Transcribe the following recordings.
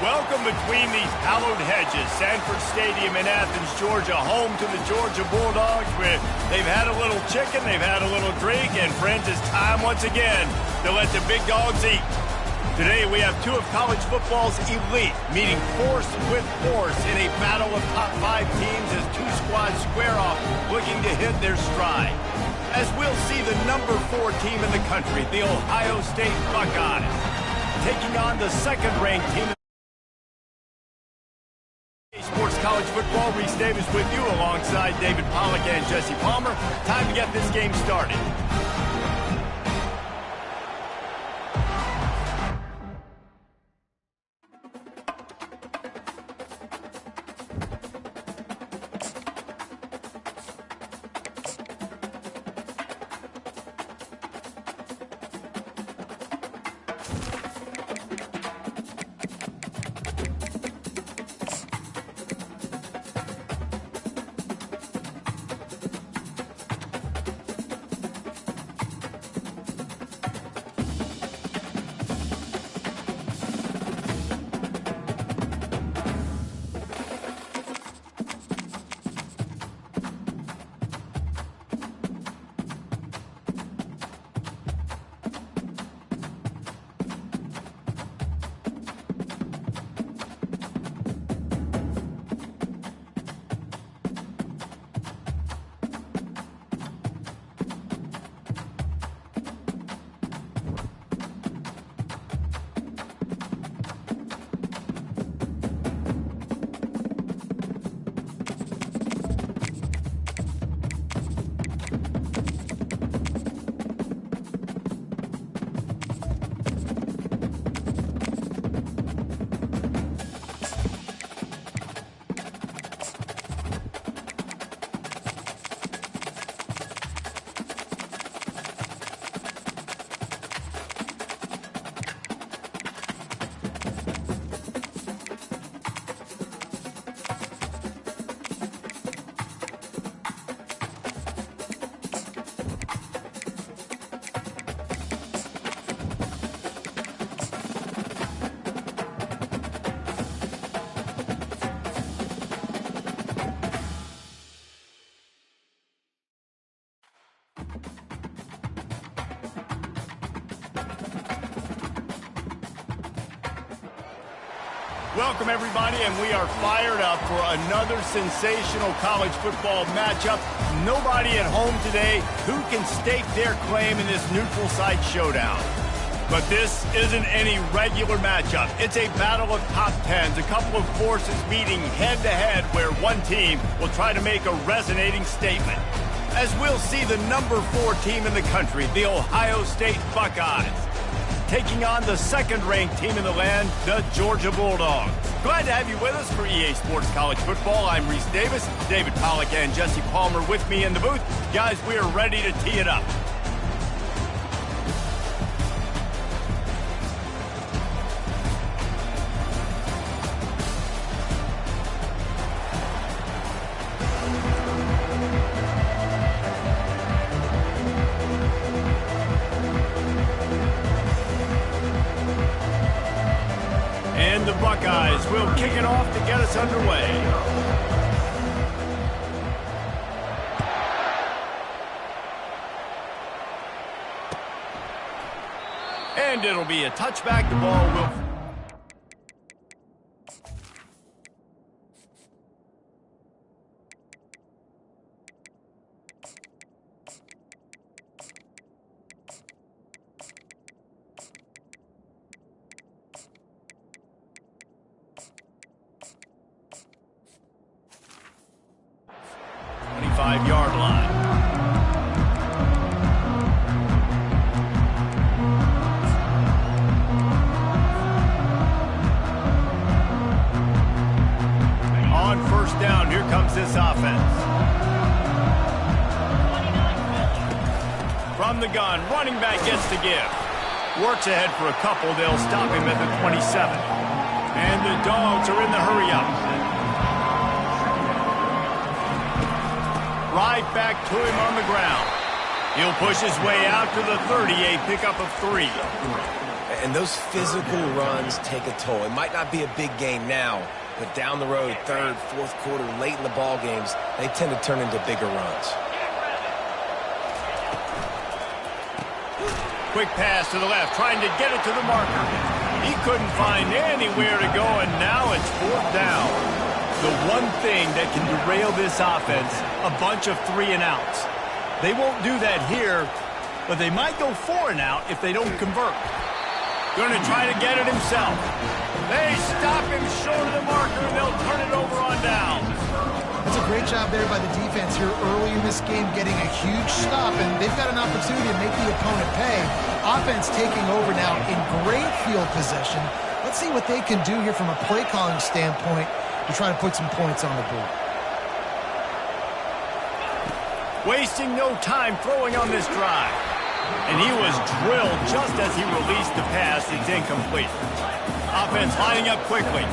Welcome between these hallowed hedges. Sanford Stadium in Athens, Georgia, home to the Georgia Bulldogs. Where they've had a little chicken, they've had a little drink, and friends, it's time once again to let the big dogs eat. Today we have two of college football's elite meeting force with force in a battle of top 5 teams as two squads square off looking to hit their stride. As we'll see the number 4 team in the country, the Ohio State Buckeyes, taking on the second-ranked team. Sports College Football, Reese Davis with you alongside David Pollack and Jesse Palmer. Time to get this game started. Welcome, everybody, and we are fired up for another sensational college football matchup. Nobody at home today who can stake their claim in this neutral site showdown. But this isn't any regular matchup. It's a battle of top 10s, a couple of forces meeting head-to-head where one team will try to make a resonating statement. As we'll see the number 4 team in the country, the Ohio State Buckeyes, taking on the second-ranked team in the land, the Georgia Bulldogs. Glad to have you with us for EA Sports College Football. I'm Reese Davis, David Pollack and Jesse Palmer with me in the booth. Guys, we are ready to tee it up. The Buckeyes will kick it off to get us underway. And it'll be a touchback. The ball will... Yard line. On first down, here comes this offense. From the gun, running back gets to give. Works ahead for a couple. They'll stop him at the 27. And the Dogs are in the hurry-up. Right back to him on the ground. He'll push his way out to the 30, a pickup of 3. And those physical runs take a toll. It might not be a big game now, but down the road, third, fourth quarter, late in the ball games, they tend to turn into bigger runs. Quick pass to the left, trying to get it to the marker. He couldn't find anywhere to go, and now it's fourth down. The one thing that can derail this offense, a bunch of 3-and-outs. They won't do that here, but they might go 4-and-out if they don't convert. Going to try to get it himself. They stop him short of the marker, and they'll turn it over on down. That's a great job there by the defense here early in this game, getting a huge stop, and they've got an opportunity to make the opponent pay. Offense taking over now in great field possession. Let's see what they can do here from a play calling standpoint to try to put some points on the board. Wasting no time throwing on this drive. And he was drilled just as he released the pass. It's incomplete. Offense lining up quickly.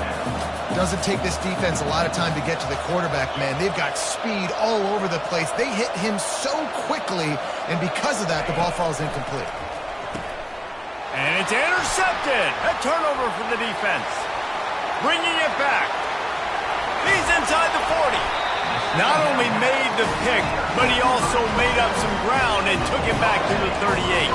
Doesn't take this defense a lot of time to get to the quarterback, man. They've got speed all over the place. They hit him so quickly, and because of that, the ball falls incomplete. And it's intercepted. A turnover for the defense. Bringing it back. He's inside the 40. Not only made the pick, but he also made up some ground and took it back to the 38.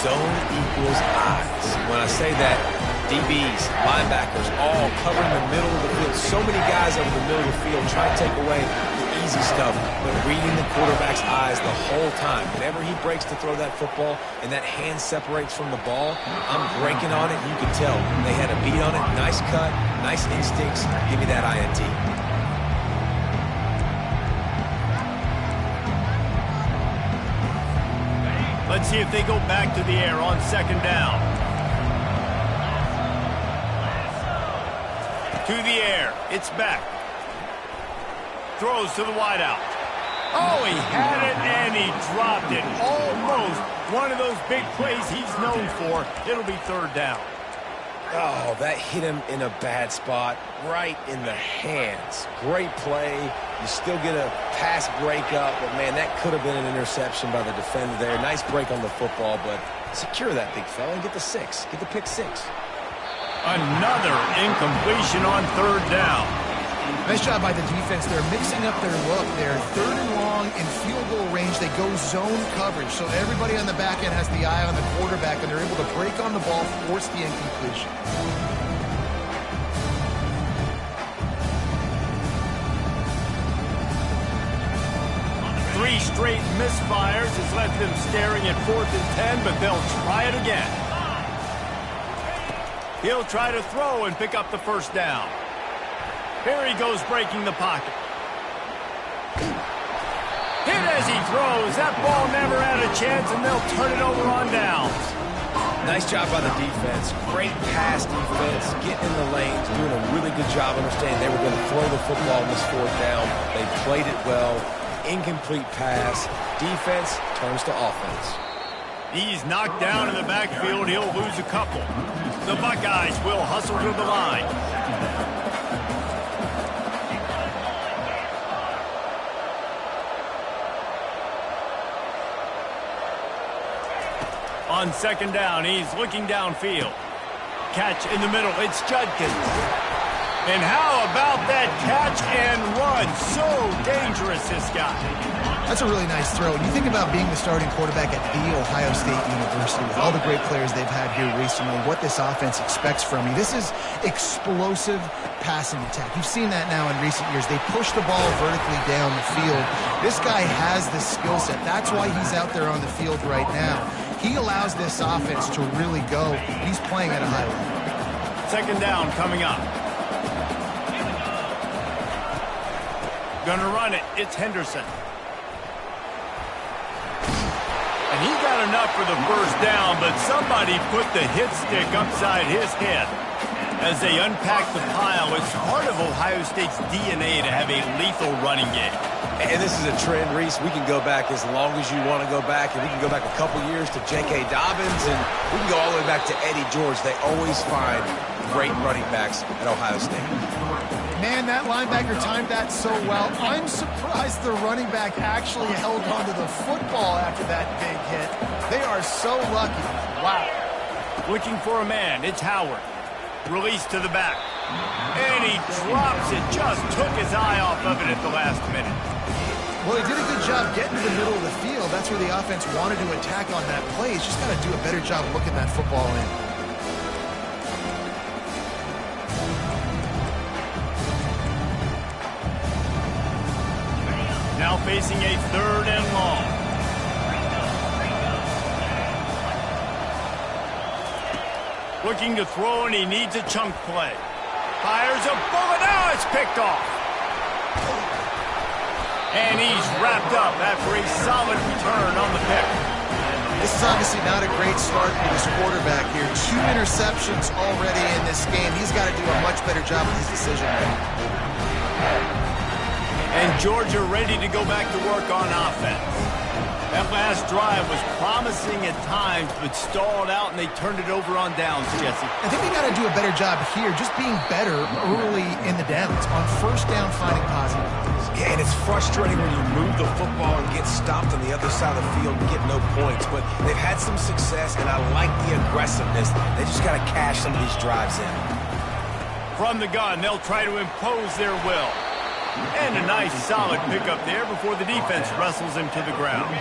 Zone equals eyes. When I say that, DBs, linebackers, all covering the middle of the field. So many guys over the middle of the field try to take away the easy stuff, but reading the quarterback's eyes the whole time. Whenever he breaks to throw that football and that hand separates from the ball, I'm breaking on it. You can tell they had a beat on it. Nice cut, nice instincts. Give me that INT. Let's see if they go back to the air on second down. To the air. It's back. Throws to the wideout. Oh, he had it and he dropped it. Almost one of those big plays he's known for. It'll be third down. Oh, that hit him in a bad spot, right in the hands. Great play. You still get a pass breakup, but, man, that could have been an interception by the defender there. Nice break on the football, but secure that big fella and get the 6. Get the pick 6. Another incompletion on third down. Nice job by the defense. They're mixing up their look. They're third and long in field goal range. They go zone coverage, so everybody on the back end has the eye on the quarterback, and they're able to break on the ball, force the incompletion. Three straight misfires has left them staring at 4th and 10, but they'll try it again. He'll try to throw and pick up the first down. Here he goes breaking the pocket. Hit as he throws. That ball never had a chance, and they'll turn it over on downs. Nice job by the defense. Great pass defense, getting in the lanes, doing a really good job understanding they were going to throw the football on this fourth down. They played it well. Incomplete pass. Defense turns to offense. He's knocked down in the backfield. He'll lose a couple. The Buckeyes will hustle to the line. On second down, he's looking downfield. Catch in the middle. It's Judkins. And how about that catch and run? So dangerous, this guy. That's a really nice throw. And you think about being the starting quarterback at The Ohio State University with all the great players they've had here recently, what this offense expects from you. This is explosive passing attack. You've seen that now in recent years. They push the ball vertically down the field. This guy has the skill set. That's why he's out there on the field right now. He allows this offense to really go. He's playing at a high level. Second down coming up. Gonna run it. It's Henderson. And he got enough for the first down, but somebody put the hit stick upside his head. As they unpack the pile, it's part of Ohio State's DNA to have a lethal running game. And this is a trend, Reese. We can go back as long as you want to go back, and we can go back a couple years to J.K. Dobbins, and we can go all the way back to Eddie George. They always find great running backs at Ohio State. Man, that linebacker timed that so well. I'm surprised the running back actually held onto the football after that big hit. They are so lucky. Wow. Looking for a man. It's Howard. Release to the back. And he drops it. Just took his eye off of it at the last minute. Well, he did a good job getting to the middle of the field. That's where the offense wanted to attack on that play. He's just got to do a better job looking that football in. Now facing a 3rd and long. Looking to throw, and he needs a chunk play. Fires a bullet. Now it's picked off. And he's wrapped up after a solid return on the pick. This is obviously not a great start for this quarterback here. 2 interceptions already in this game. He's got to do a much better job with his decision making. And Georgia ready to go back to work on offense. That last drive was promising at times, but stalled out, and they turned it over on downs, Jesse. I think they got to do a better job here, just being better early in the downs. On 1st down, finding positive. Yeah, and it's frustrating when you move the football and get stopped on the other side of the field and get no points. But they've had some success, and I like the aggressiveness. They just got to cash some of these drives in. From the gun, they'll try to impose their will. And a nice solid pickup there before the defense wrestles him to the ground.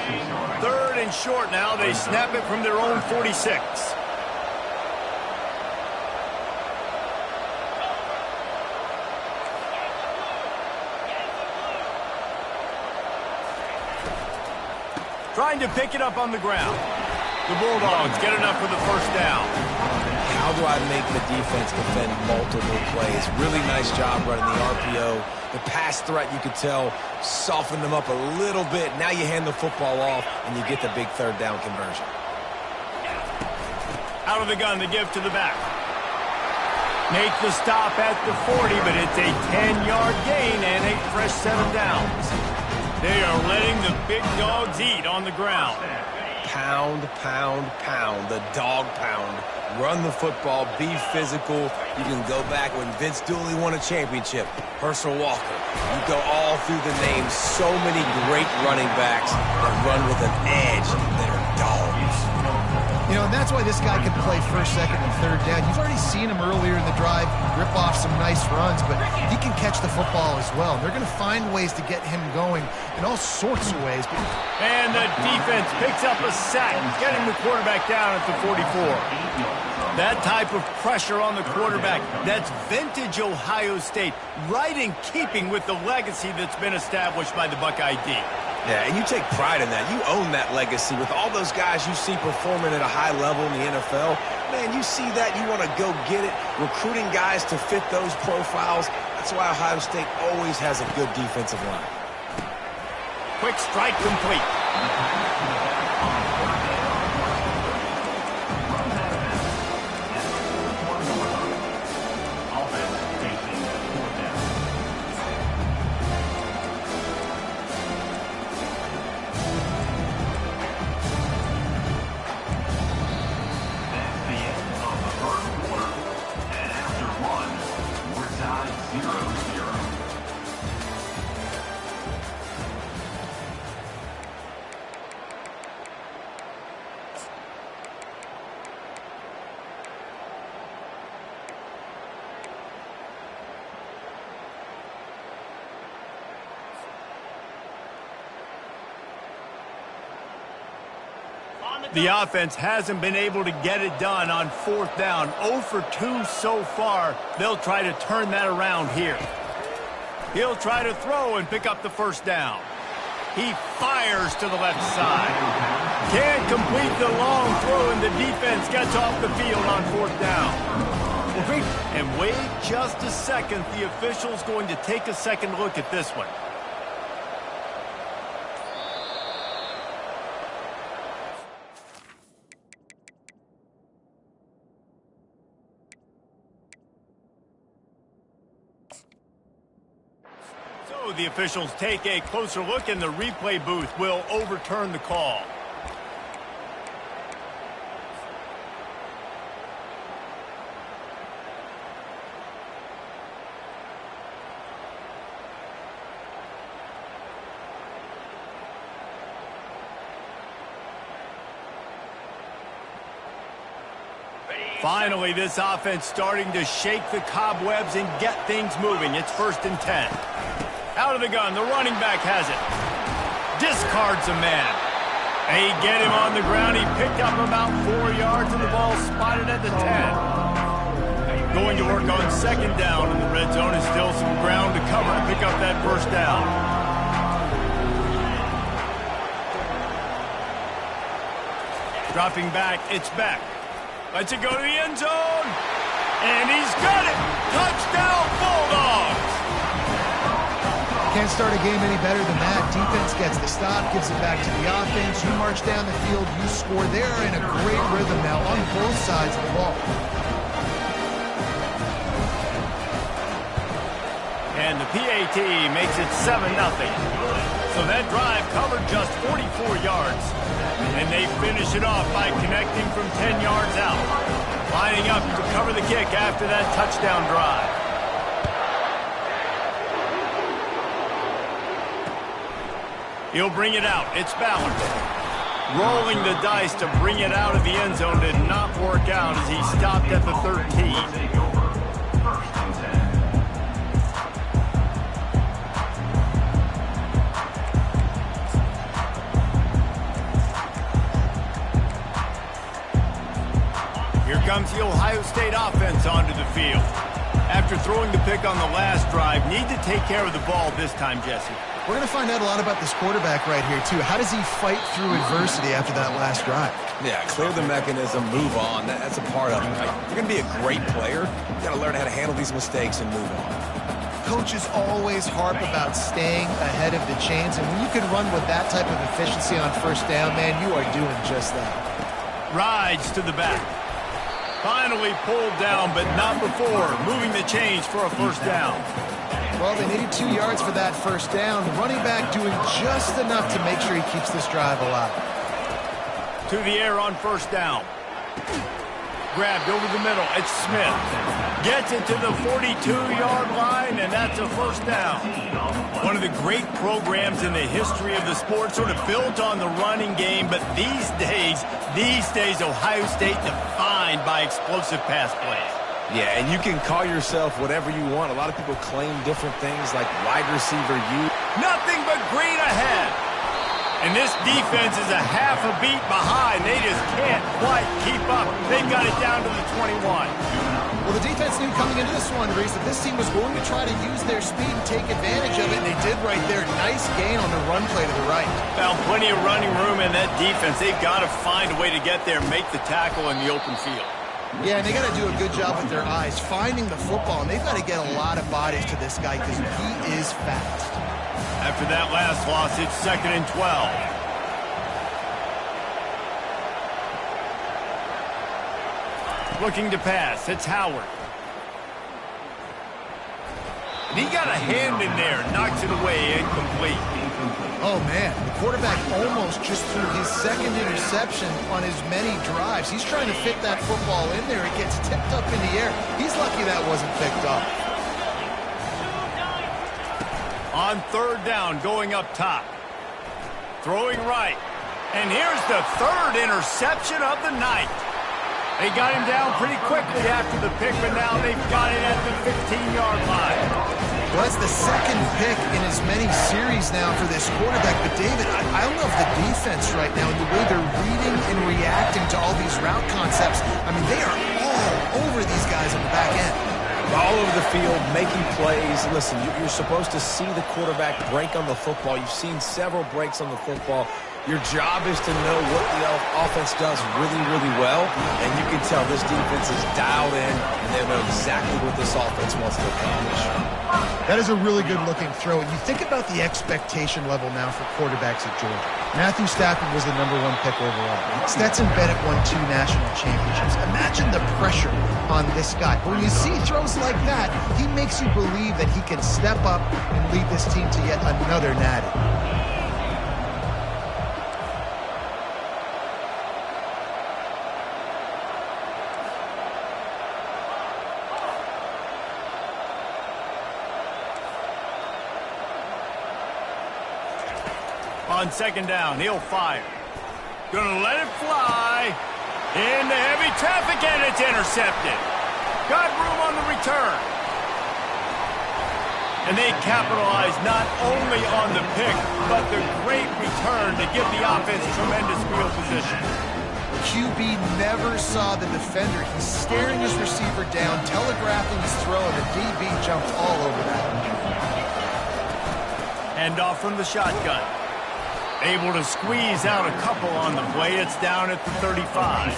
3rd and short now. They snap it from their own 46. Trying to pick it up on the ground. The Bulldogs get enough for the 1st down. How do I make the defense defend multiple plays? Really nice job running the RPO. The pass threat, you could tell, softened them up a little bit. Now you hand the football off, and you get the big 3rd down conversion. Out of the gun, the give to the back. Make the stop at the 40, but it's a 10-yard gain and a fresh 7 downs. They are letting the big dogs eat on the ground. Pound, pound, pound, the dog pound. Run the football, be physical. You can go back when Vince Dooley won a championship. Herschel Walker. You go all through the names. So many great running backs that run with an edge that are dogs. You know, and that's why this guy can play 1st, 2nd, and 3rd down. You've already seen him earlier in the drive rip off some nice runs, but he can catch the football as well. They're going to find ways to get him going in all sorts of ways. And the defense picks up a sack, getting the quarterback down at the 44. That type of pressure on the quarterback, that's vintage Ohio State, right in keeping with the legacy that's been established by the Buckeye D. Yeah, and you take pride in that. You own that legacy with all those guys you see performing at a high level in the NFL. Man, you see that, you want to go get it. Recruiting guys to fit those profiles. That's why Ohio State always has a good defensive line. Quick strike complete. The offense hasn't been able to get it done on 4th down. 0 for 2 so far. They'll try to turn that around here. He'll try to throw and pick up the 1st down. He fires to the left side. Can't complete the long throw, and the defense gets off the field on 4th down. And wait just a second. The official's going to take a second look at this one. So the officials take a closer look, and the replay booth will overturn the call. Finally, this offense starting to shake the cobwebs and get things moving. It's 1st and 10. Out of the gun, the running back has it. Discards a man. They get him on the ground. He picked up about 4 yards, and the ball spotted at the 10. Going to work on 2nd down in the red zone, and still some ground to cover to pick up that 1st down. Dropping back, it's Beck. Lets it go to the end zone. And he's got it. Touchdown, Bulldogs. Can't start a game any better than that. Defense gets the stop, gives it back to the offense. You march down the field, you score. They're in a great rhythm now on both sides of the ball. And the PAT makes it 7-0. So that drive covered just 44 yards. And they finish it off by connecting from 10 yards out. Lining up to cover the kick after that touchdown drive. He'll bring it out. It's Ballard. Rolling the dice to bring it out of the end zone did not work out as he stopped at the 13. Comes the Ohio State offense onto the field. After throwing the pick on the last drive, need to take care of the ball this time, Jesse. We're going to find out a lot about this quarterback right here, too. How does he fight through adversity after that last drive? Yeah, clear the mechanism, move on. That's a part of it. Like, you're going to be a great player. You got to learn how to handle these mistakes and move on. Coaches always harp about staying ahead of the chains, and when you can run with that type of efficiency on 1st down, man, you are doing just that. Rides to the back. Finally pulled down, but not before moving the chains for a 1st down. Well, they needed 2 yards for that 1st down. The running back doing just enough to make sure he keeps this drive alive. To the air on 1st down. Grabbed over the middle. It's Smith. Gets it to the 42-yard line, and that's a 1st down. One of the great programs in the history of the sport, sort of built on the running game, but these days, Ohio State defined by explosive pass plays. Yeah, and you can call yourself whatever you want. A lot of people claim different things like wide receiver U. Nothing but green ahead. And this defense is a half a beat behind. They just can't quite keep up. They've got it down to the 21. Well, the defense knew coming into this one, Reese, that this team was going to try to use their speed and take advantage of it, and they did right there. Nice gain on the run play to the right. Found plenty of running room in that defense. They've got to find a way to get there and make the tackle in the open field. Yeah, and they got to do a good job with their eyes, finding the football, and they've got to get a lot of bodies to this guy because he is fast. After that last loss, it's 2nd and 12. Looking to pass, it's Howard. And he got a hand in there, knocks it away, incomplete. Oh, man, the quarterback almost just threw his 2nd interception on as many drives. He's trying to fit that football in there. It gets tipped up in the air. He's lucky that wasn't picked up. On 3rd down, going up top. Throwing right. And here's the 3rd interception of the night. They got him down pretty quickly after the pick, but now they've got it at the 15-yard line. Well, that's the 2nd pick in as many series now for this quarterback. But, David, I love the defense right now and the way they're reading and reacting to all these route concepts. I mean, they are all over these guys on the back end. All over the field, making plays. Listen, you're supposed to see the quarterback break on the football. You've seen several breaks on the football. Your job is to know what the offense does really, really well, and you can tell this defense is dialed in, and they know exactly what this offense wants to accomplish. That is a really good-looking throw. And you think about the expectation level now for quarterbacks at Georgia. Matthew Stafford was the #1 pick overall. Stetson Bennett won 2 national championships. Imagine the pressure on this guy. But when you see throws like that, he makes you believe that he can step up and lead this team to yet another natty. On 2nd down, he'll fire. Gonna let it fly. Into heavy traffic, and it's intercepted. Got room on the return. And they capitalize not only on the pick, but the great return to give the offense tremendous field position. QB never saw the defender. He's staring his receiver down, telegraphing his throw, and the DB jumped all over that. Hand off from the shotgun. Able to squeeze out a couple on the play. It's down at the 35.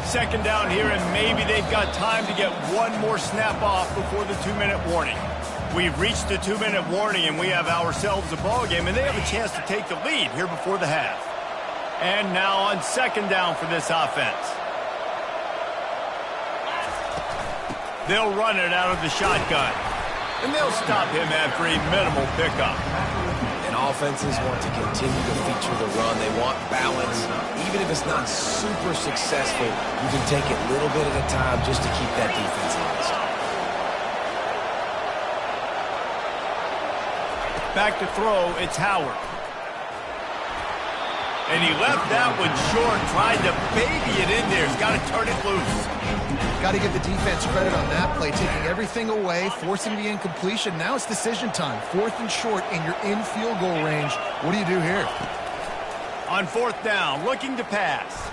Second down here, and maybe they've got time to get one more snap off before the 2-minute warning. We've reached the 2-minute warning, and we have ourselves a ball game, and they have a chance to take the lead here before the half. And now on second down for this offense. They'll run it out of the shotgun, and they'll stop him after a minimal pickup. And offenses want to continue to feature the run. They want balance. Even if it's not super successful, you can take it little bit at a time just to keep that defense honest. Back to throw, it's Howard. And he left that one short, tried to baby it in there. He's got to turn it loose. Got to give the defense credit on that play, taking everything away, forcing the incompletion. Now it's decision time. 4th and short, and you're in field goal range. What do you do here? On 4th down, looking to pass.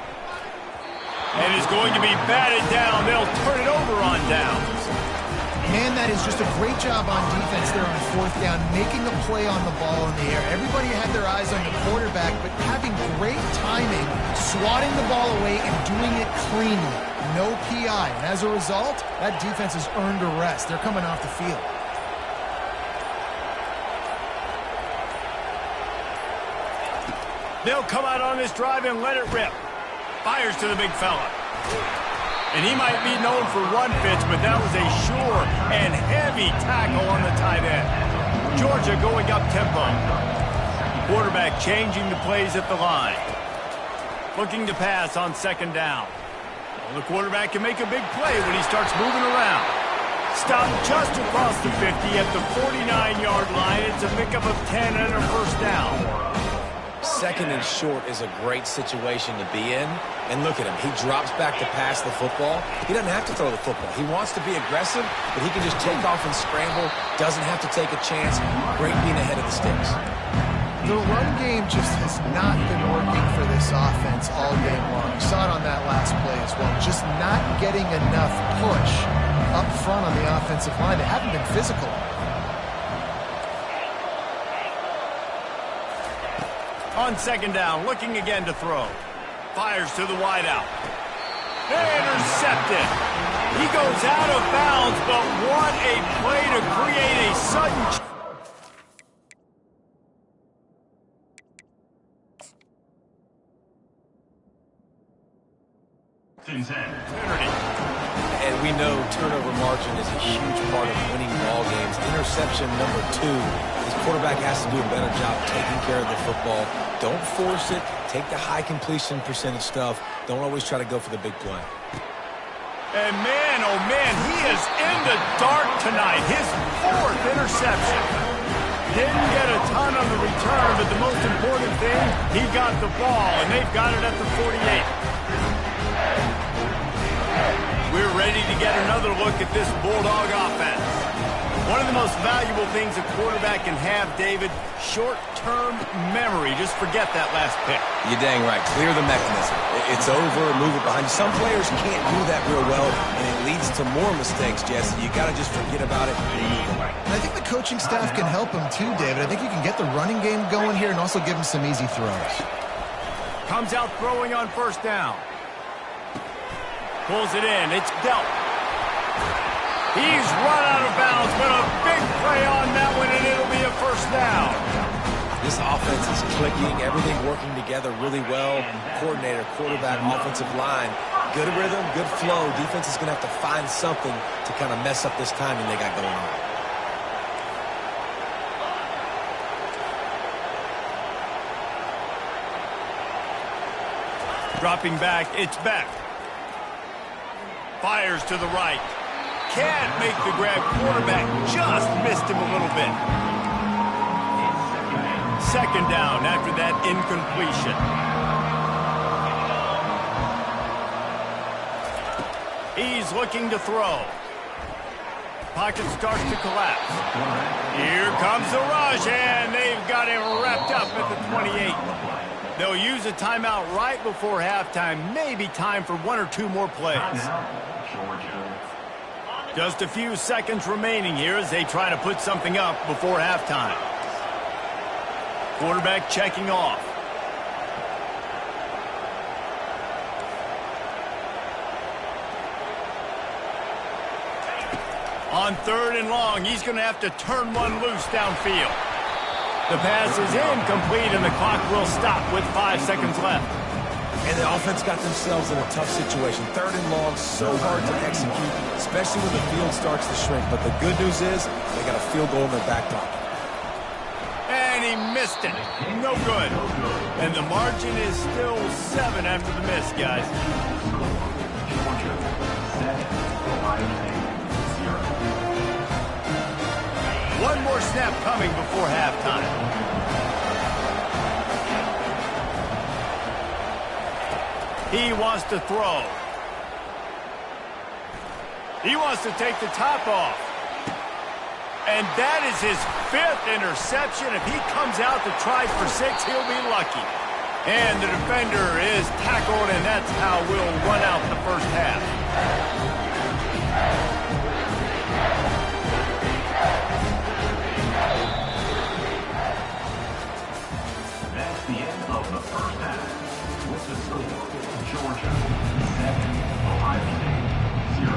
And is going to be batted down. They'll turn it over on downs. Man, that is just a great job on defense there on 4th down, making a play on the ball in the air. Everybody had their eyes on the quarterback, but having great timing, swatting the ball away and doing it cleanly. No PI. And as a result, that defense has earned a rest. They're coming off the field. They'll come out on this drive and let it rip. Fires to the big fella. And he might be known for run fits, but that was a sure and heavy tackle on the tight end. Georgia going up tempo. Quarterback changing the plays at the line. Looking to pass on second down. Well, the quarterback can make a big play when he starts moving around. Stopped just across the 50 at the 49-yard line. It's a pickup of 10 and a first down. Second and short is a great situation to be in. And look at him. He drops back to pass the football. He doesn't have to throw the football. He wants to be aggressive, but he can just take off and scramble. Doesn't have to take a chance. Great being ahead of the sticks. The run game just has not been working for this offense all game long. You saw it on that last play as well. Just not getting enough push up front on the offensive line. They haven't been physical. On second down, looking again to throw. Fires to the wideout. Intercepted. He goes out of bounds, but what a play to create a sudden... And we know turnover margin is a huge part of winning ball games. Interception number 2. His quarterback has to do a better job taking care of the football. Don't force it. Take the high completion percentage stuff. Don't always try to go for the big play. And man, oh man, he is in the dark tonight. His 4th interception. Didn't get a ton on the return, but the most important thing, he got the ball, and they've got it at the 48. We're ready to get another look at this Bulldog offense. One of the most valuable things a quarterback can have, David, short-term memory. Just forget that last pick. You're dang right. Clear the mechanism. It's over, move it behind you. Some players can't do that real well, and it leads to more mistakes, Jesse. You got to just forget about it and move on. And I think the coaching staff can help him too, David. I think you can get the running game going here and also give him some easy throws. Comes out throwing on first down. Pulls it in. It's dealt. He's run out of bounds, but a big play on that one, and it'll be a first down. This offense is clicking, everything working together really well. Coordinator, quarterback, offensive line. Good rhythm, good flow. Defense is going to have to find something to kind of mess up this timing they got going on. Dropping back, it's Beck. Fires to the right. Can't make the grab. Quarterback just missed him a little bit. Second down after that incompletion. He's looking to throw. Pocket starts to collapse. Here comes the rush, and they've got him wrapped up at the 28. They'll use a timeout right before halftime. Maybe time for one or two more plays. Just a few seconds remaining here as they try to put something up before halftime. Quarterback checking off. On 3rd and long, he's going to have to turn one loose downfield. The pass is incomplete, and the clock will stop with 5 seconds left. And the offense got themselves in a tough situation. 3rd and long, so hard to execute, especially when the field starts to shrink. But the good news is they got a field goal in their back pocket. And he missed it. No good. And the margin is still 7 after the miss, guys. One more snap coming before halftime. He wants to throw. He wants to take the top off. And that is his 5th interception. If he comes out to try for 6, he'll be lucky. And the defender is tackled, and that's how we'll run out the first half. That's the end of the first half. With the score, Georgia 7, Ohio State 0.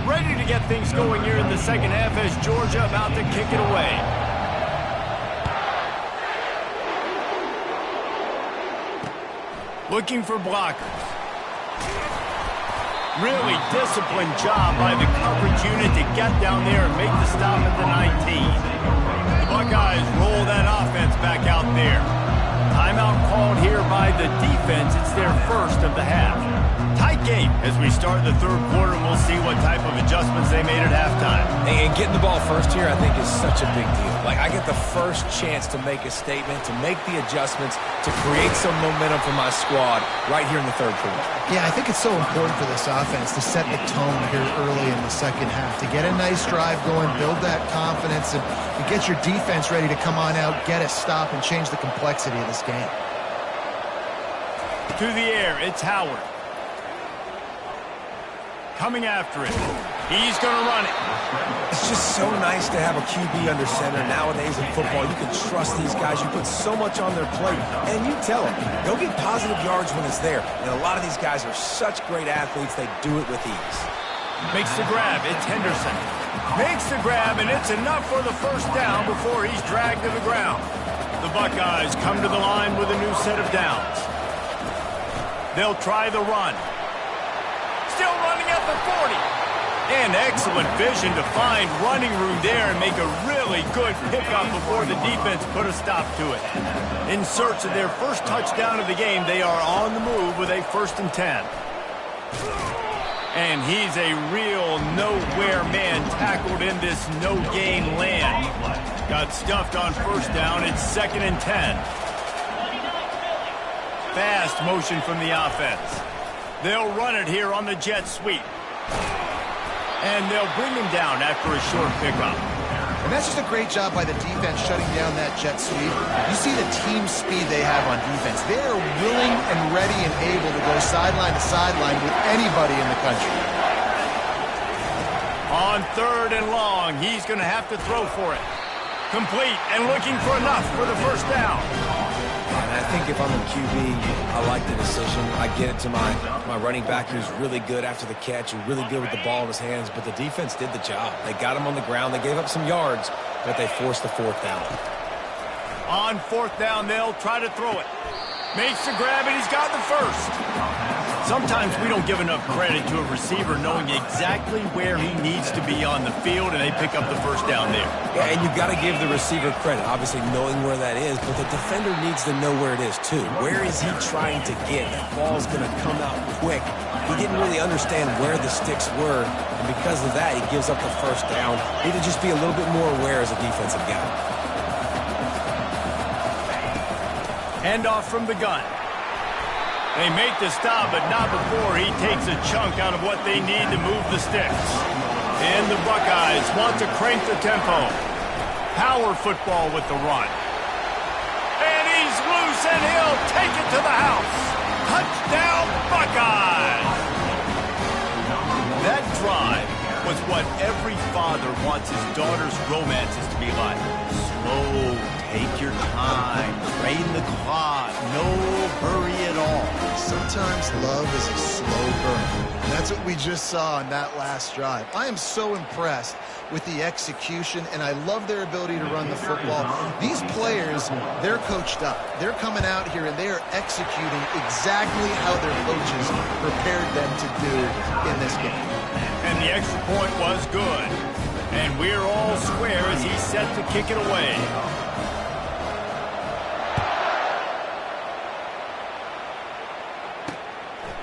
Ready to get things going here in the second half as Georgia about to kick it away. Looking for blockers. Really disciplined job by the coverage unit to get down there and make the stop at the 19. The Buckeyes roll that offense back out there. Timeout called here by the defense. It's their first of the half. Tight game as we start the 3rd quarter, and we'll see what type of adjustments they made at halftime. And getting the ball first here, I think, is such a big deal. Like, I get the first chance to make a statement, to make the adjustments, to create some momentum for my squad right here in the 3rd quarter. Yeah, I think it's so important for this offense to set the tone here early in the second half, to get a nice drive going, build that confidence, and get your defense ready to come on out, get a stop, and change the complexity of this game. To the air, it's Howard. Coming after it. He's going to run it. It's just so nice to have a QB under center. Nowadays in football, you can trust these guys. You put so much on their plate, and you tell them, they'll get positive yards when it's there. And a lot of these guys are such great athletes, they do it with ease. Makes the grab. It's Henderson. Makes the grab, and it's enough for the first down before he's dragged to the ground. The Buckeyes come to the line with a new set of downs. They'll try the run. Still running at the 40. And excellent vision to find running room there and make a really good pickup before the defense put a stop to it. In search of their first touchdown of the game, they are on the move with a 1st and 10. And he's a real nowhere man tackled in this no-gain land. Got stuffed on 1st down. It's 2nd and 10. Fast motion from the offense. They'll run it here on the jet sweep. And they'll bring him down after a short pickup. And that's just a great job by the defense shutting down that jet sweep. You see the team speed they have on defense. They are willing and ready and able to go sideline to sideline with anybody in the country. On 3rd and long, he's going to have to throw for it. Complete and looking for enough for the 1st down. And I think if I'm a QB, I like the decision. I get it to my running back who's really good after the catch and really good with the ball in his hands, but the defense did the job. They got him on the ground. They gave up some yards, but they forced the 4th down. On 4th down, they'll try to throw it. Makes the grab, and he's got the 1st. Sometimes we don't give enough credit to a receiver knowing exactly where he needs to be on the field, and they pick up the 1st down there. Yeah, and you've got to give the receiver credit, obviously knowing where that is, but the defender needs to know where it is too. Where is he trying to get? That ball's going to come out quick. He didn't really understand where the sticks were, and because of that, he gives up the 1st down. He need to just be a little bit more aware as a defensive guy. Handoff from the gun. They make the stop, but not before he takes a chunk out of what they need to move the sticks. And the Buckeyes want to crank the tempo. Power football with the run. And he's loose, and he'll take it to the house. Touchdown, Buckeyes! That drive was what every father wants his daughter's romances to be like. Slow, take your time, drain the clock, no hurry at all. Sometimes love is a slow burn. And that's what we just saw on that last drive. I am so impressed with the execution, and I love their ability to run the football. These players, they're coached up. They're coming out here, and they are executing exactly how their coaches prepared them to do in this game. And the extra point was good. And we're all square as he's set to kick it away.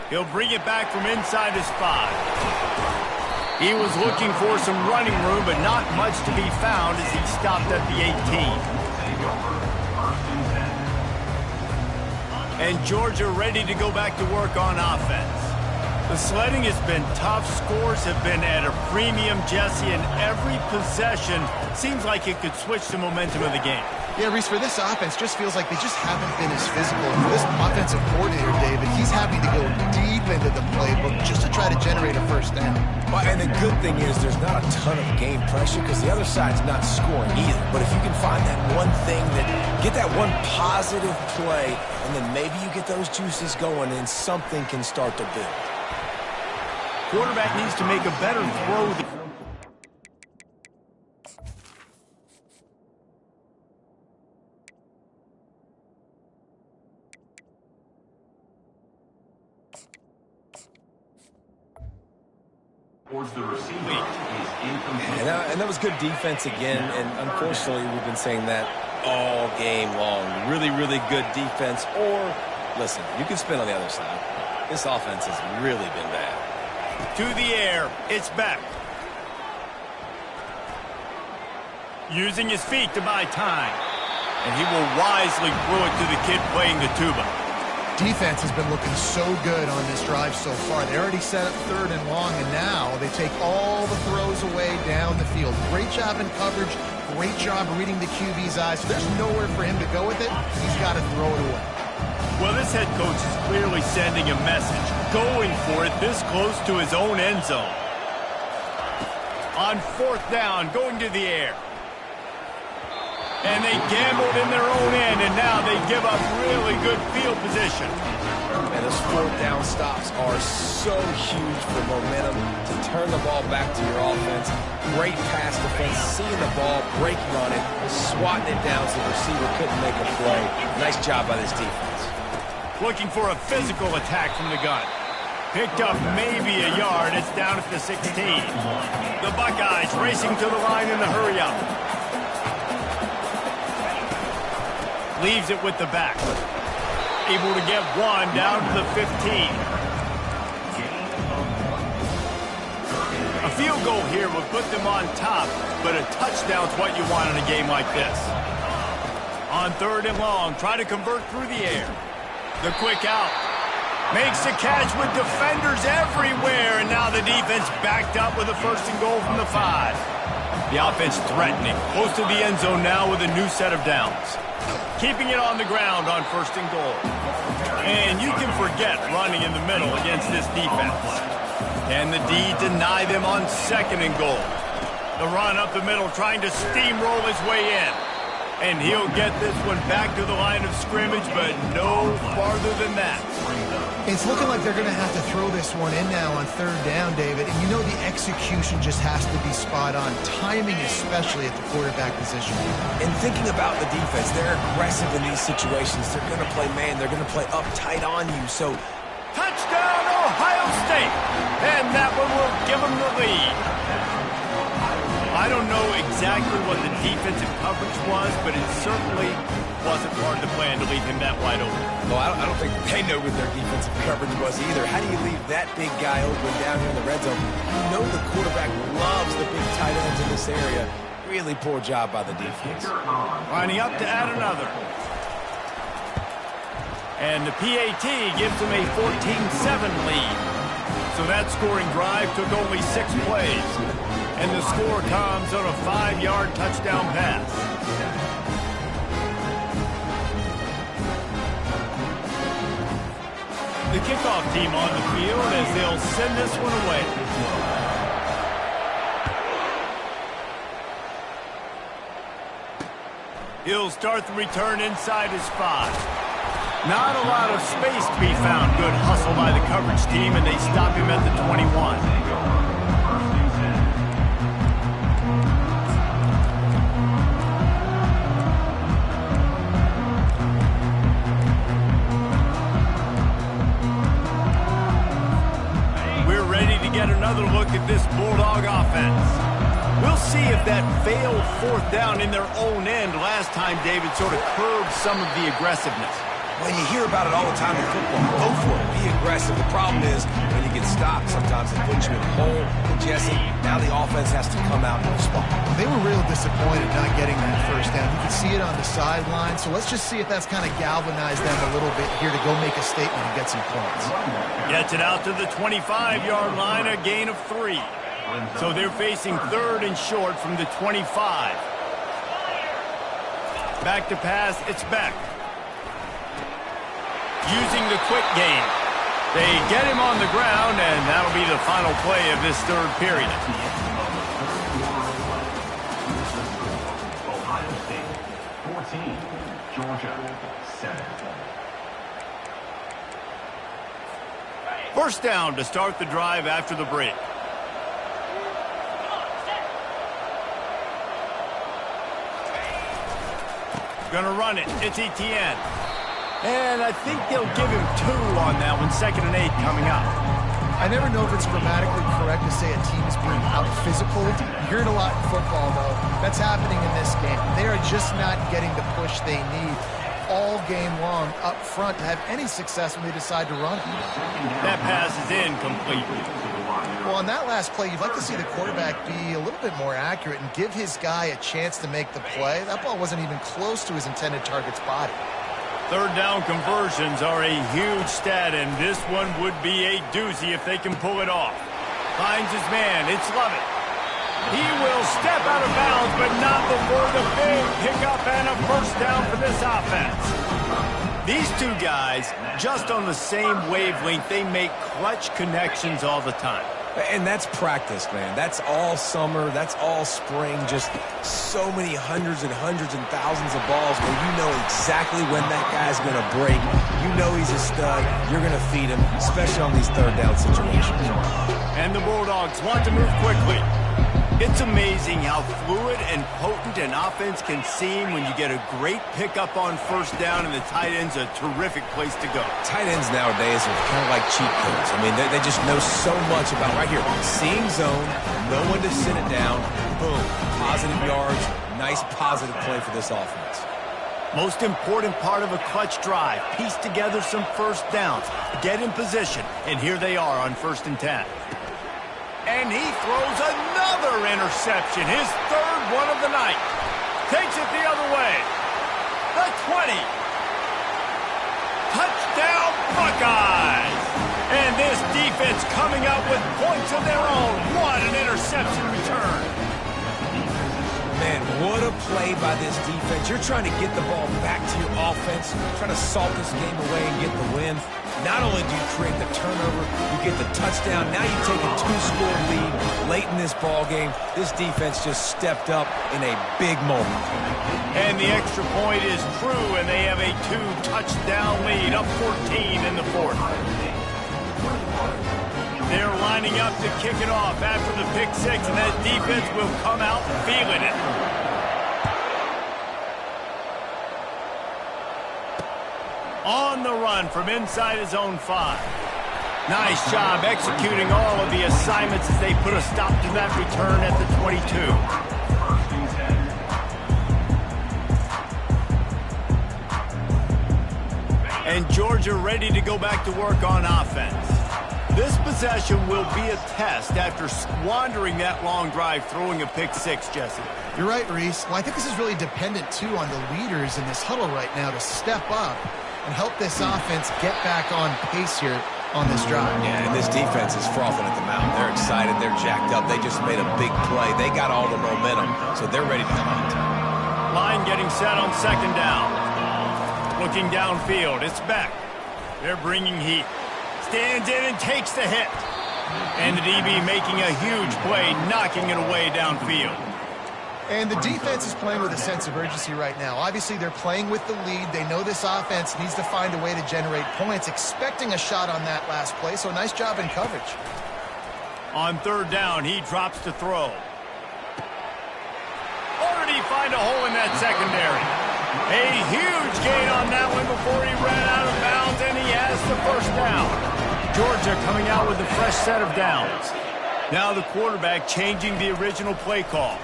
He'll bring it back from inside his 5. He was looking for some running room, but not much to be found as he stopped at the 18. And Georgia ready to go back to work on offense. The sledding has been tough. Scores have been at a premium, Jesse, and every possession seems like it could switch the momentum of the game. Yeah, Reese, for this offense, just feels like they just haven't been as physical. And for this offensive coordinator, David, he's having to go deep into the playbook just to try to generate a first down. Well, and the good thing is there's not a ton of game pressure because the other side's not scoring either. But if you can find that one thing, get that one positive play, and then maybe you get those juices going and something can start to build. Quarterback needs to make a better throw. Towards the receiver is incomplete. And that was good defense again, and unfortunately we've been saying that all game long. Really, really good defense. Or, listen, you can spin on the other side. This offense has really been bad. To the air, it's back. Using his feet to buy time. And he will wisely throw it to the kid playing the tuba. Defense has been looking so good on this drive so far. They already set up 3rd and long, and now they take all the throws away down the field. Great job in coverage. Great job reading the QB's eyes. So there's nowhere for him to go with it. He's got to throw it away. Well, this head coach is clearly sending a message, going for it this close to his own end zone. On 4th down, going to the air. And they gambled in their own end, and now they give up really good field position. And those 4th down stops are so huge for momentum to turn the ball back to your offense. Great pass defense, seeing the ball, breaking on it, swatting it down so the receiver couldn't make a play. Nice job by this defense. Looking for a physical attack from the gun. Picked up maybe a yard. It's down at the 16. The Buckeyes racing to the line in the hurry-up. Leaves it with the back. Able to get one down to the 15. A field goal here would put them on top, but a touchdown's what you want in a game like this. On 3rd and long, try to convert through the air. The quick out. Makes the catch with defenders everywhere, and now the defense backed up with a 1st and goal from the 5. The offense threatening, close to the end zone now with a new set of downs. Keeping it on the ground on 1st and goal. And you can forget running in the middle against this defense. Can the D deny them on 2nd and goal? The run up the middle, trying to steamroll his way in. And he'll get this one back to the line of scrimmage, but no farther than that. It's looking like they're going to have to throw this one in now on 3rd down, David. And you know the execution just has to be spot on. Timing especially at the quarterback position. And thinking about the defense, they're aggressive in these situations. They're going to play man. They're going to play uptight on you. So, touchdown, Ohio State! And that one will give them the lead. I don't know exactly what the defensive coverage was, but it certainly wasn't part of the plan to leave him that wide open. Well, I don't think they know what their defensive coverage was either. How do you leave that big guy open down here in the red zone? You know the quarterback loves the big tight ends in this area. Really poor job by the defense. Lining up to add another. And the PAT gives them a 14-7 lead. So that scoring drive took only 6 plays. And the score comes on a 5-yard touchdown pass. The kickoff team on the field as they'll send this one away. He'll start the return inside his 5. Not a lot of space to be found. Good hustle by the coverage team, and they stop him at the 21. We're ready to get another look at this Bulldog offense. We'll see if that failed 4th down in their own end last time, David, sort of curbed some of the aggressiveness. Well, you hear about it all the time in football. Go for it. Be aggressive. The problem is when you get stopped, sometimes it puts you in a hole. And Jesse, now the offense has to come out and respond. They were real disappointed not getting that 1st down. You can see it on the sideline. So let's just see if that's kind of galvanized them a little bit here to go make a statement and get some points. Gets it out to the 25-yard line, a gain of 3. So they're facing 3rd and short from the 25. Back to pass, it's Beck. Using the quick game. They get him on the ground, and that'll be the final play of this 3rd period. Ohio State 14, Georgia 7. First down to start the drive after the break. Gonna run it. It's Etienne. And I think they'll give him 2 on that one. 2nd and 8 coming up. I never know if it's grammatically correct to say a team is being out-physical. You hear it a lot in football, though. That's happening in this game. They are just not getting the push they need all game long up front to have any success when they decide to run it. That pass is incomplete. Well, on that last play, you'd like to see the quarterback be a little bit more accurate and give his guy a chance to make the play. That ball wasn't even close to his intended target's body. 3rd down conversions are a huge stat, and this one would be a doozy if they can pull it off. Finds his man. It's Lovett. He will step out of bounds, but not before the big pickup and a 1st down for this offense. These 2 guys, just on the same wavelength, they make clutch connections all the time. And that's practice, man. That's all summer. That's all spring. Just so many hundreds and thousands of balls where you know exactly when that guy's going to break. You know he's a stud. You're going to feed him, especially on these 3rd down situations. And the Bulldogs want to move quickly. It's amazing how fluid and potent an offense can seem when you get a great pickup on 1st down and the tight end's a terrific place to go. Tight ends nowadays are kind of like cheat codes. I mean, they just know so much about right here. Seeing zone, know when to sit it down, boom, positive yards, nice positive play for this offense. Most important part of a clutch drive, piece together some 1st downs, get in position, and here they are on 1st and 10. And he throws another interception, his 3rd one of the night. Takes it the other way. The 20. Touchdown, Buckeyes! And this defense coming up with points of their own. What an interception return. Man, what a play by this defense. You're trying to get the ball back to your offense, trying to salt this game away and get the win. Not only do you create the turnover, you get the touchdown. Now you take a 2-score lead late in this ball game. This defense just stepped up in a big moment. And the extra point is true, and they have a 2-touchdown lead, up 14 in the 4th. They're lining up to kick it off after the pick 6, and that defense will come out feeling it. On the run from inside his own 5. Nice job executing all of the assignments as they put a stop to that return at the 22. And Georgia ready to go back to work on offense. This possession will be a test after squandering that long drive throwing a pick 6, Jesse. You're right, Reese. Well, I think this is really dependent, too, on the leaders in this huddle right now to step up and help this offense get back on pace here on this drive. Yeah, and this defense is frothing at the mouth. They're excited. They're jacked up. They just made a big play. They got all the momentum, so they're ready to hunt. Line getting set on second down. Looking downfield. It's Beck. They're bringing heat. Stands in and takes the hit. And the DB making a huge play, knocking it away downfield. And the defense is playing with a sense of urgency right now. Obviously, they're playing with the lead. They know this offense needs to find a way to generate points, expecting a shot on that last play, so nice job in coverage. On third down, he drops to throw. Or did he find a hole in that secondary? A huge gain on that one before he ran out of bounds, and he has the first down. Georgia coming out with a fresh set of downs. Now the quarterback changing the original play call.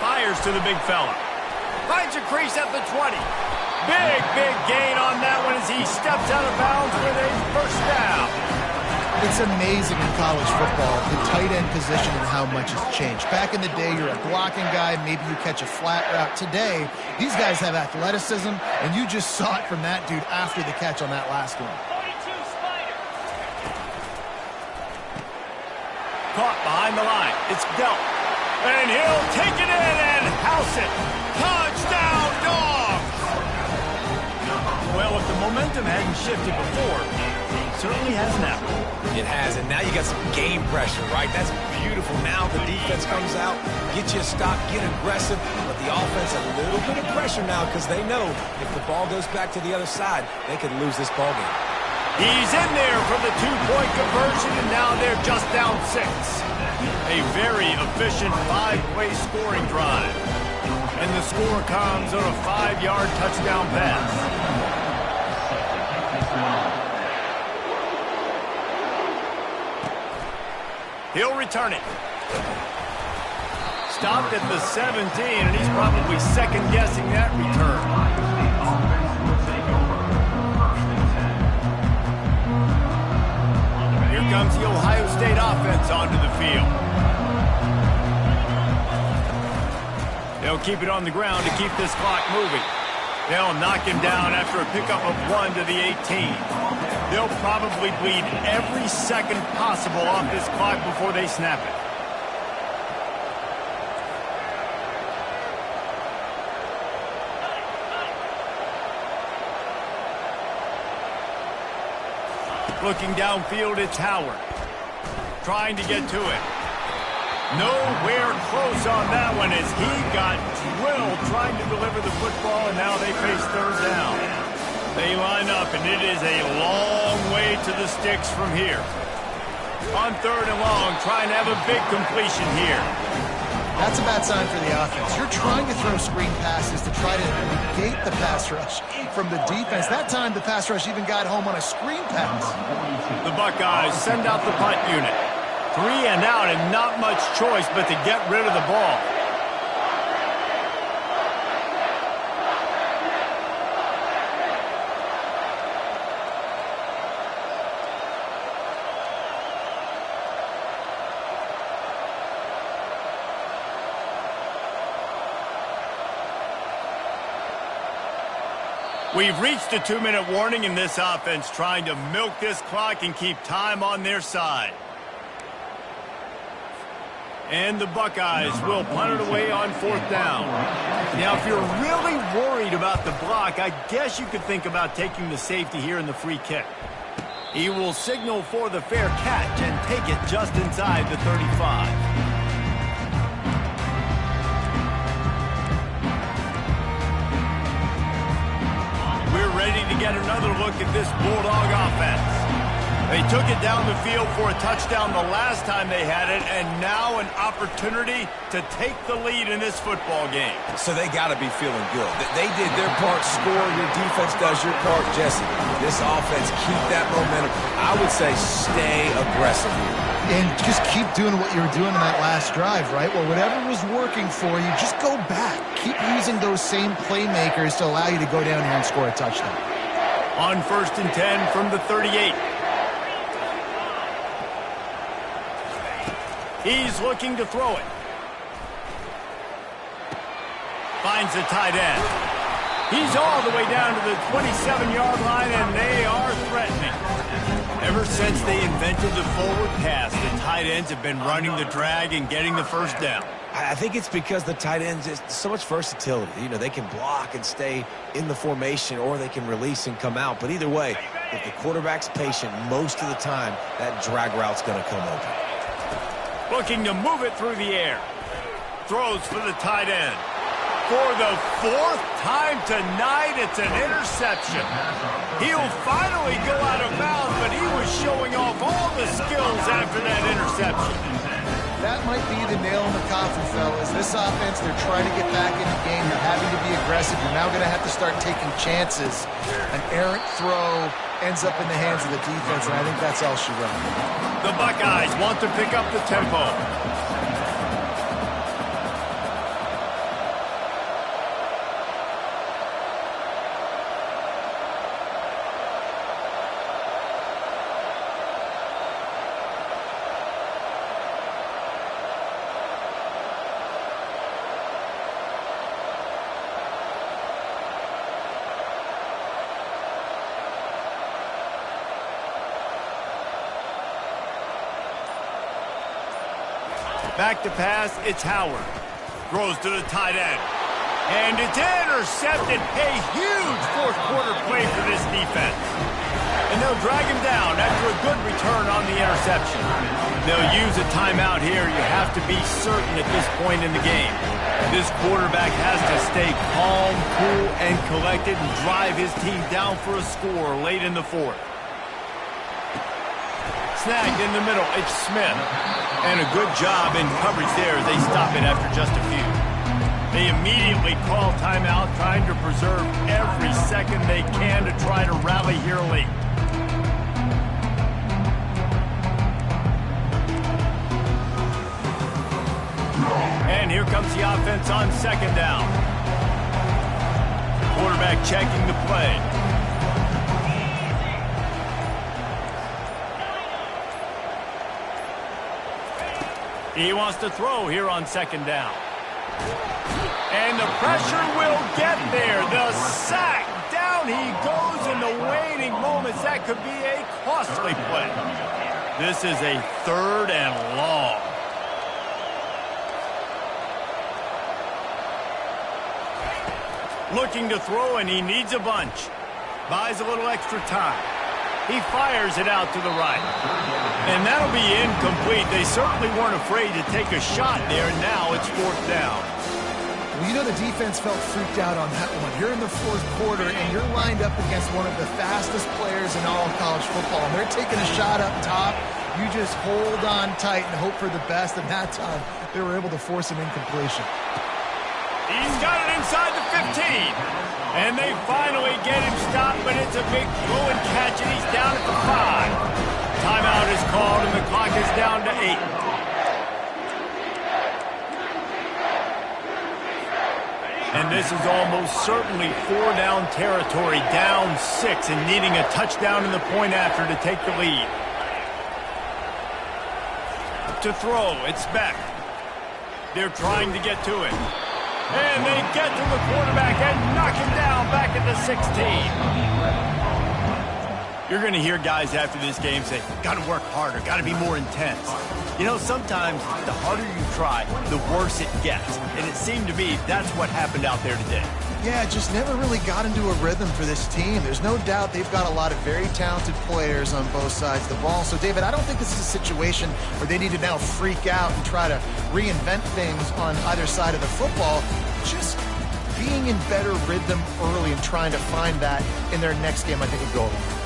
Fires to the big fella. Finds a crease at the 20. Big gain on that one as he steps out of bounds with a first down. It's amazing in college football, the tight end position and how much has changed. Back in the day, you're a blocking guy, maybe you catch a flat route. Today, these guys have athleticism, and you just saw it from that dude after the catch on that last one. Caught behind the line. It's dealt. And he'll take it in and house it. Touchdown, Dogs! Well, if the momentum hadn't shifted before, it certainly has now. It has, and now you got some game pressure, right? That's beautiful. Now the defense comes out, get you a stop, get aggressive, but the offense a little bit of pressure now because they know if the ball goes back to the other side, they could lose this ball game. He's in there for the two-point conversion, and now they're just down 6. A very efficient 5-play scoring drive. And the score comes on a 5-yard touchdown pass. He'll return it. Stopped at the 17, and he's probably second-guessing that return. Here comes the Ohio State offense onto the field. They'll keep it on the ground to keep this clock moving. They'll knock him down after a pickup of 1 to the 18. They'll probably bleed every second possible off this clock before they snap it. Looking downfield, it's Howard. Trying to get to it. Nowhere close on that one as he got drilled trying to deliver the football, and now they face third down. They line up, and it is a long way to the sticks from here. On third and long, trying to have a big completion here. That's a bad sign for the offense. You're trying to throw screen passes to try to negate the pass rush from the defense. That time, the pass rush even got home on a screen pass. The Buckeyes send out the punt unit. 3 and out, and not much choice but to get rid of the ball. We've reached a 2-minute warning, and this offense trying to milk this clock and keep time on their side. And the Buckeyes will punt it away on fourth down. Now, if you're really worried about the block, I guess you could think about taking the safety here in the free kick. He will signal for the fair catch and take it just inside the 35. We're ready to get another look at this Bulldog offense. They took it down the field for a touchdown the last time they had it, and now an opportunity to take the lead in this football game. So they got to be feeling good. They did their part, score. Your defense does your part, Jesse. This offense, keep that momentum. I would say stay aggressive here. And just keep doing what you were doing in that last drive, right? Well, whatever was working for you, just go back. Keep using those same playmakers to allow you to go down here and score a touchdown. On 1st and 10 from the 38. He's looking to throw it. Finds the tight end. He's all the way down to the 27-yard line, and they are threatening. Ever since they invented the forward pass, the tight ends have been running the drag and getting the first down. I think it's because the tight ends is so much versatility. You know, they can block and stay in the formation, or they can release and come out. But either way, if the quarterback's patient most of the time, that drag route's going to come open. Looking to move it through the air. Throws for the tight end. For the fourth time tonight, it's an interception. He'll finally go out of bounds, but he was showing off all the skills after that interception. That might be the nail in the coffin, fellas. This offense, they're trying to get back in the game. They're having to be aggressive. You're now going to have to start taking chances. An errant throw ends up in the hands of the defense, and I think that's all she wrote. The Buckeyes want to pick up the tempo. Back to pass, it's Howard. Throws to the tight end. And it's intercepted. A huge fourth quarter play for this defense. And they'll drag him down after a good return on the interception. They'll use a timeout here. You have to be certain at this point in the game. This quarterback has to stay calm, cool, and collected and drive his team down for a score late in the fourth. Snagged in the middle, it's Smith. And a good job in coverage there as they stop it after just a few. They immediately call timeout, trying to preserve every second they can to try to rally here late. And here comes the offense on second down. Quarterback checking the play. He wants to throw here on second down. And the pressure will get there. The sack. Down he goes in the waning moments. That could be a costly play. This is a third and long. Looking to throw, and he needs a bunch. Buys a little extra time. He fires it out to the right. And that'll be incomplete. They certainly weren't afraid to take a shot there, and now it's fourth down. Well, you know the defense felt freaked out on that one. You're in the fourth quarter, and you're lined up against one of the fastest players in all of college football. And they're taking a shot up top. You just hold on tight and hope for the best, and that time they were able to force an incompletion. He's got it inside the 15. And they finally get him stopped, but it's a big throw and catch, and he's down at the 5. Timeout is called, and the clock is down to 8. And this is almost certainly 4-down territory, down 6, and needing a touchdown in the point after to take the lead. To throw, it's Beck. They're trying to get to it. And they get to the quarterback and knock him down back at the 16. You're going to hear guys after this game say, got to work harder, got to be more intense. You know, sometimes the harder you try, the worse it gets. And it seemed to be that's what happened out there today. Yeah, just never really got into a rhythm for this team. There's no doubt they've got a lot of very talented players on both sides of the ball. So, David, I don't think this is a situation where they need to now freak out and try to reinvent things on either side of the football. Just being in better rhythm early and trying to find that in their next game, I think, would go a long way.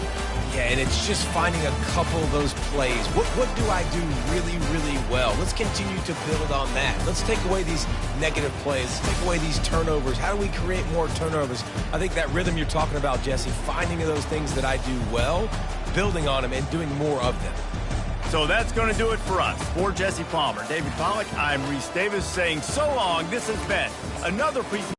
Yeah, and it's just finding a couple of those plays. What do I do really, really well? Let's continue to build on that. Let's take away these negative plays. Let's take away these turnovers. How do we create more turnovers? I think that rhythm you're talking about, Jesse, finding those things that I do well, building on them, and doing more of them. So that's going to do it for us. For Jesse Palmer, David Pollack, I'm Reese Davis saying so long. This has been another presentation.